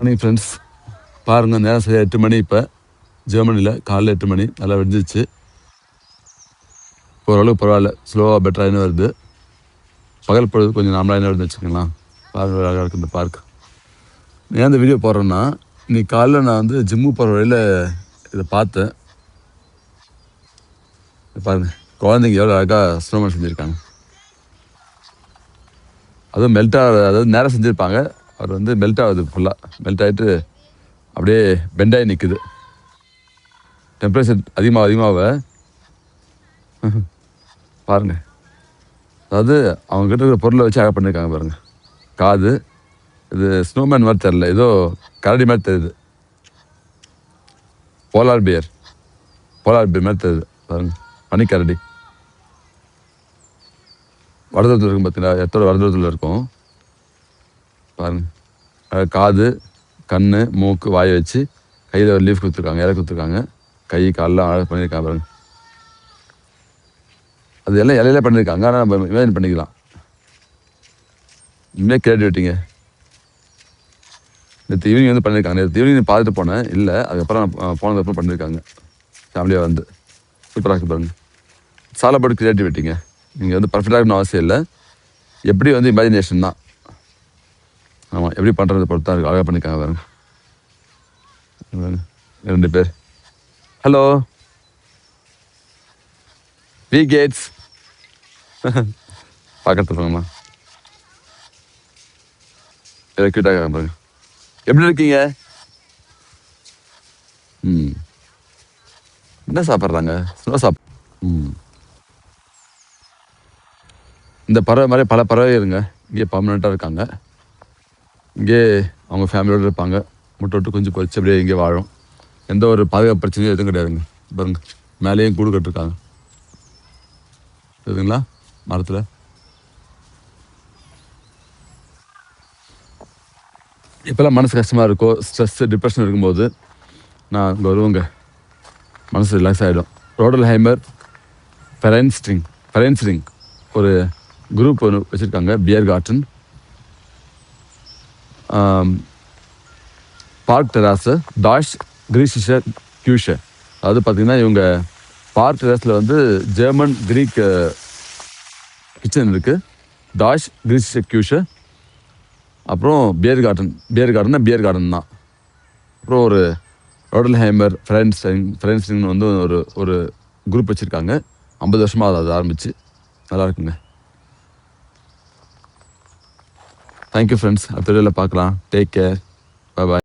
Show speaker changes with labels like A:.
A: Morning friends, பாருங்கள் நேரம் சரியாக 8 மணி. இப்போ ஜெர்மனியில் காலைல 8 மணி நல்லா வெடிஞ்சிச்சு. ஓரளவுக்கு பரவாயில்ல, ஸ்லோவாக பெட்டராகின்னு வருது. பகல் பொழுது கொஞ்சம் நார்மலாக வருதுன்னு வச்சுக்கலாம். பாருங்கள் அழகாக இருக்குது இந்த பார்க். ஏன் இந்த வீடியோ போடுறேன்னா, இன்னைக்கு காலைல நான் வந்து ஜிம்மு போகிற வழியில் இதை பார்த்தேன். பாருங்கள் குழந்தைங்க எவ்வளோ அழகாக ஸ்னோமேன் செஞ்சுருக்காங்க. அதுவும் அதாவது நேரம் செஞ்சுருப்பாங்க. அவர் வந்து மெல்ட் ஆகுது, ஃபுல்லாக மெல்ட் ஆகிட்டு அப்படியே பெண்டாகி நிற்குது. டெம்பரேச்சர் அதிகமாக பாருங்கள். அதாவது அவங்ககிட்ட இருக்கிற பொருளை வச்சு அழகாக பண்ணியிருக்காங்க பாருங்கள். காது இது ஸ்னோமேன் மாதிரி தெரில, ஏதோ கரடி மாதிரி தெரியுது. போலார் பியர் மாதிரி தெரியுது பாருங்கள். பனிக்கரடி வடதூரத்தில் இருக்கும் பார்த்தீங்களா, எத்தோட வடதூரத்தில் இருக்கும் பாருங்கள். காது, கண், மூக்கு, வாயை வச்சு கையில் ஒரு லீஃப் கொடுத்துருக்காங்க, இலை கொடுத்துருக்காங்க. கை காலெலாம் அழகாக பண்ணியிருக்காங்க பாருங்கள். அது எல்லாம் இலையில பண்ணியிருக்காங்க, ஆனால் நம்ம இமேஜின் பண்ணிக்கலாம். இனிமேல் கிரியேட்டிவிட்டிங்க. நேற்று ஈவினிங் வந்து பண்ணியிருக்காங்க. நேற்று ஈவினிங் பார்த்துட்டு போனேன், இல்லை அதுக்கப்புறம் போனதுக்கப்புறம் பண்ணியிருக்காங்க ஃபேமிலியாக வந்து. சூப்பராக இருக்குது பாருங்கள். சால் அபவுட் கிரியேட்டிவிட்டிங்க. நீங்கள் வந்து பர்ஃபெக்டாக இருக்கணும் அவசியம் இல்லை, எப்படி வந்து இமேஜினேஷன் தான். ஆமாம், எப்படி பண்ணுறது பொறுத்து தான் அழகாக பண்ணியிருக்காங்க பாருங்க. 2 பேர். ஹலோ வி கேட்ஸ் பார்க்கறது பாருங்கம்மா, க்யூட்டாக பாருங்க. எப்படி இருக்கீங்க? என்ன சாப்பிட்றாங்க? ஸ்னோ இந்த பறவை மாதிரி பல பறவை இருங்க இங்கே பர்மனெண்ட்டாக இருக்காங்க. இங்கே அவங்க ஃபேமிலியோடு இருப்பாங்க. முட்டை விட்டு குஞ்சு பொறிச்சு அப்படியே இங்கே வாழும். எந்த ஒரு பாதுகாப்பு பிரச்சனையும் எதுவும் கிடையாதுங்க. பாருங்க, மேலேயும் கூடு கட்டிருக்காங்க இருக்குங்களா மரத்தில். இப்போல்லாம் மனசு கஷ்டமாக இருக்கோ, ஸ்ட்ரெஸ்ஸு, டிப்ரெஷன் இருக்கும்போது நான் இங்கே வருவேங்க, மனசு ரிலாக்ஸ் ஆகிடும். ரோடல்ஹைமர் ஃபெரைன்ஸ்ரிங் ஒரு குரூப் ஒன்று வச்சுருக்காங்க. பியர் கார்டன், பார்க் டெராஸு, டாஷ் கிரீஷிஷ கியூஷ. அதாவது பார்த்திங்கன்னா இவங்க பார்க் டெராஸில் வந்து ஜெர்மன் கிரீக் கிச்சன் இருக்குது. டாஷ் கிரீஷிஷ கியூஷ. அப்புறம் பியர் கார்டன் தான். அப்புறம் ஒரு ரோடல்ஹைமர் ஃபெரைன்ஸ்ரிங் வந்து ஒரு குரூப் வச்சுருக்காங்க. 50 வருஷமாக அது ஆரம்பிச்சு. நல்லா இருக்குங்க. தேங்க்யூ ஃப்ரெண்ட்ஸ், அடுத்த வீடியோவில் பார்க்கலாம். Take care, bye bye.